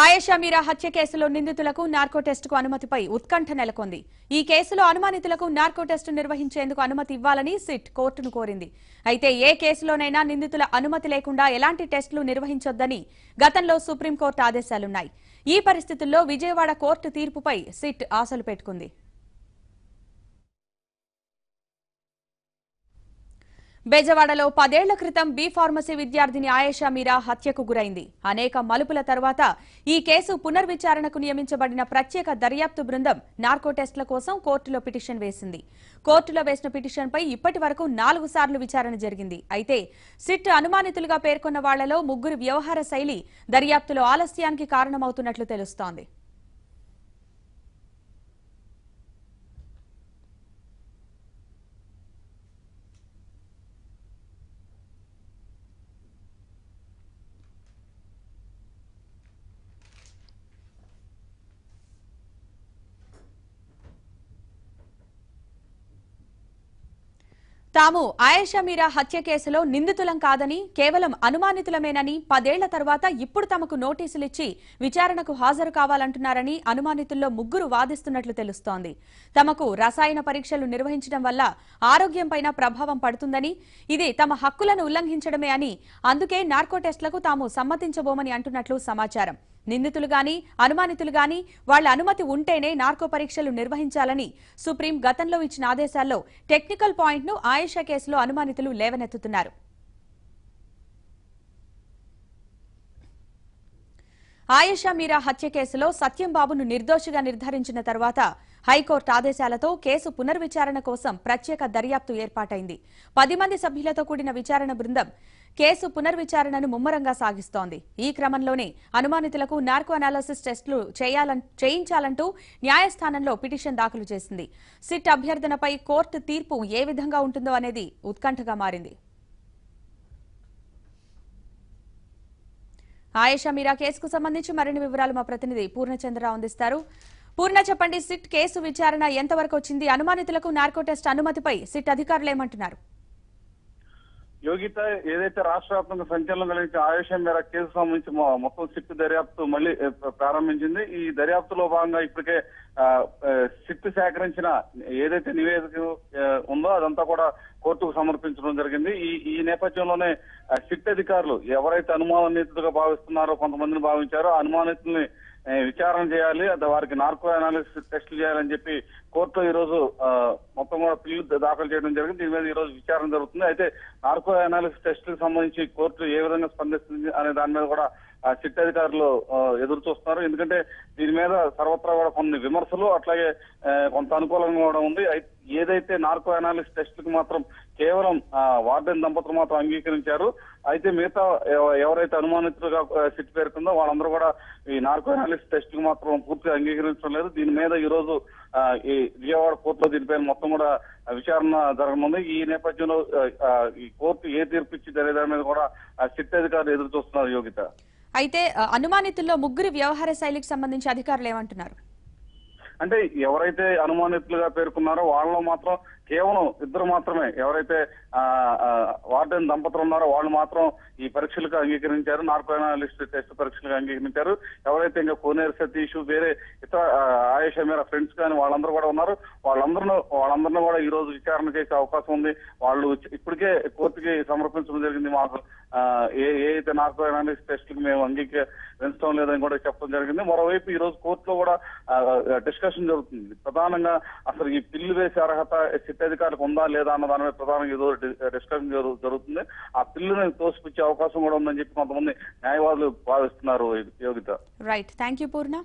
ఆయేషా మీరా హత్య కేసులో నిందితులకు నార్కో టెస్టుకు అనుమతిపై ఉత్కంఠ నెలకొంది. ఈ కేసులో అనుమానితులకు నార్కో టెస్టు నిర్వహించేందుకు అనుమతి ఇవ్వాలని సిట్ కోర్టును కోరింది. అయితే ఏ కేసులోనైనా నిందితుల అనుమతి లేకుండా ఎలాంటి టెస్టులు నిర్వహించొద్దని గతంలో సుప్రీంకోర్టు ఆదేశాలున్నాయి. ఈ పరిస్థితుల్లో విజయవాడ కోర్టు తీర్పుపై సిట్ ఆశలు పెట్టుకుంది. బెజవాడలో 10 ఏళ్ల క్రితం బి ఫార్మసీ విద్యార్థిని ఆయేషా మీరా హత్యకు గురైంది. అనేక మలుపుల తర్వాత ఈ కేసు పునర్విచారణకు నియమించబడిన ప్రత్యేక దర్యాప్తు బృందం నార్కో టెస్టుల కోసం కోర్టులో పిటిషన్ వేసింది. కోర్టులో వేసిన పిటిషన్పై ఇప్పటి వరకు 4 సార్లు విచారణ జరిగింది. అయితే సిట్ అనుమానితులుగా పేర్కొన్న వాళ్లలో 3 వ్యవహార శైలి దర్యాప్తులో ఆలస్యానికి కారణమవుతున్నట్లు తెలుస్తోంది. తాము ఆయేషా మీరా హత్య కేసులో నిందితులం కాదని, కేవలం అనుమానితులమేనని 10 ఏళ్ల తర్వాత ఇప్పుడు తమకు నోటీసులిచ్చి విచారణకు హాజరు కావాలంటున్నారని అనుమానితుల్లో 3 వాదిస్తున్నట్లు తెలుస్తోంది. తమకు రసాయన పరీక్షలు నిర్వహించడం వల్ల ఆరోగ్యంపైన ప్రభావం పడుతుందని, ఇది తమ హక్కులను ఉల్లంఘించడమే అని, అందుకే నార్కో టెస్టులకు తాము సమ్మతించబోమని అంటున్నట్లు సమాచారం. నిందితులు గాని అనుమానితులు గాని వాళ్ల అనుమతి ఉంటేనే నార్కో పరీక్షలు నిర్వహించాలని సుప్రీం గతంలో ఇచ్చిన ఆదేశాల్లో టెక్నికల్ పాయింట్ ను ఆయేషా కేసులో అనుమానితులు లేవనెత్తుతున్నారు. ఆయేషా మీరా హత్య కేసులో సత్యంబాబును నిర్దోషిగా నిర్ధారించిన తర్వాత హైకోర్టు ఆదేశాలతో కేసు పునర్విచారణ కోసం ప్రత్యేక దర్యాప్తు ఏర్పాటైంది. 10 మంది సభ్యులతో కూడిన విచారణ బృందం కేసు పునర్విచారణను ముమ్మరంగా సాగిస్తోంది. ఈ క్రమంలోనే అనుమానితులకు నార్కో అనాలిసిస్ టెస్టులు చేయించాలంటూ న్యాయస్థానంలో పిటిషన్ దాఖలు చేసింది. సిట్ అభ్యర్థనపై కోర్టు తీర్పు ఏ విధంగా ఉంటుందో అనేది ఉత్కంఠగా మారింది. ఆయేషా మీరా కేసుకు సంబంధించి మరిన్ని వివరాలు మా ప్రతినిధి పూర్ణచంద్రరావు అందిస్తారు. పూర్ణ, చెప్పండి, సిట్ కేసు విచారణ ఎంతవరకు వచ్చింది? అనుమానితులకు నార్కో టెస్ట్ అనుమతిపై సిట్ అధికారులు ఏమంటున్నారు? యోగిత, ఏదైతే రాష్ట్ర వ్యాప్తంగా సంచలనం కలిగించిన ఆయేషా మీరా కేసు సంబంధించి మొత్తం సిట్ దర్యాప్తు మళ్లీ ప్రారంభించింది. ఈ దర్యాప్తులో భాగంగా ఇప్పటికే సిట్ సేకరించిన ఏదైతే నివేదిక ఉందో అదంతా కూడా కోర్టుకు సమర్పించడం జరిగింది. ఈ నేపథ్యంలోనే సిట్ అధికారులు ఎవరైతే అనుమానితులుగా భావిస్తున్నారో, కొంతమందిని భావించారో అనుమానితుల్ని విచారణ చేయాలి, వారికి నార్కో అనాలిసిస్ టెస్టులు చేయాలని చెప్పి కోర్టులో ఈ రోజు మొత్తం కూడా పిల్లు దాఖలు చేయడం జరిగింది. దీని మీద ఈ రోజు విచారణ జరుగుతుంది. అయితే నార్కో అనాలిసిస్ టెస్టులకు సంబంధించి కోర్టు ఏ విధంగా స్పందిస్తుంది అనే దాని మీద కూడా సిట్ అధికారులు ఎదురు చూస్తున్నారు. ఎందుకంటే దీని మీద సర్వత్రా కూడా కొన్ని విమర్శలు, అట్లాగే కొంత అనుకూలంగా కూడా ఉంది. ఏదైతే నార్కో అనాలిసిస్ టెస్టులకు మాత్రం కేవలం వార్డెన్ దంపతులు మాత్రం అంగీకరించారు. అయితే మిగతా ఎవరైతే అనుమానితులుగా సిట్ పేర్కొందో వాళ్ళందరూ కూడా ఈ నార్కో అనాలిసిస్ టెస్టులకు మాత్రం పూర్తిగా అంగీకరించడం లేదు. దీని మీద ఈ రోజు ఈ విజయవాడ కోర్టులో దీనిపై మొత్తం కూడా విచారణ జరగనుంది. ఈ నేపథ్యంలో ఈ కోర్టు ఏ తీర్పు ఇచ్చింది అనే దాని మీద కూడా సిట్ అధికారులు ఎదురు చూస్తున్నారు. యోగిత, అయితే అనుమానితుల్లో 3 వ్యవహార శైలికి సంబంధించి అధికారులు ఏమంటున్నారు? అంటే ఎవరైతే అనుమానితులుగా పేర్కొన్నారో వాళ్ళలో మాత్రం కేవలం 2 మాత్రమే, ఎవరైతే వార్డెన్ దంపతులు ఉన్నారో వాళ్ళు మాత్రం ఈ పరీక్షలకు అంగీకరించారు, నార్కో అనాలిసిస్ టెస్ట్ పరీక్షలకు అంగీకరించారు. ఎవరైతే ఇంకా కోనేరు సతీష్, వేరే ఇతర ఆయేషా మీరా ఫ్రెండ్స్ కానీ వాళ్ళందరూ కూడా ఉన్నారు. వాళ్ళందరినీ కూడా ఈ రోజు విచారణ చేసే అవకాశం ఉంది. వాళ్ళు ఇప్పటికే కోర్టుకి సమర్పించడం జరిగింది. మాకు ఏదైతే నార్కో అనాలిసిస్ టెస్టులకు మేము అంగీకరించడం లేదని కూడా చెప్పడం జరిగింది. మరోవైపు ఈ రోజు కోర్టులో కూడా డిస్కషన్ జరుగుతుంది. ప్రధానంగా అసలు ఈ పిల్లు వేసే అర్హత సిట్ అధికారులకు ఉందా లేదా అన్న దాని మీద ప్రధానంగా ఏదో డిస్కషన్ జరుగుతుంది. ఆ పిల్లుని తోసిపుచ్చే అవకాశం కూడా ఉందని చెప్పి కొంతమంది న్యాయవాదులు భావిస్తున్నారు. Yogita, right, thank you Purna.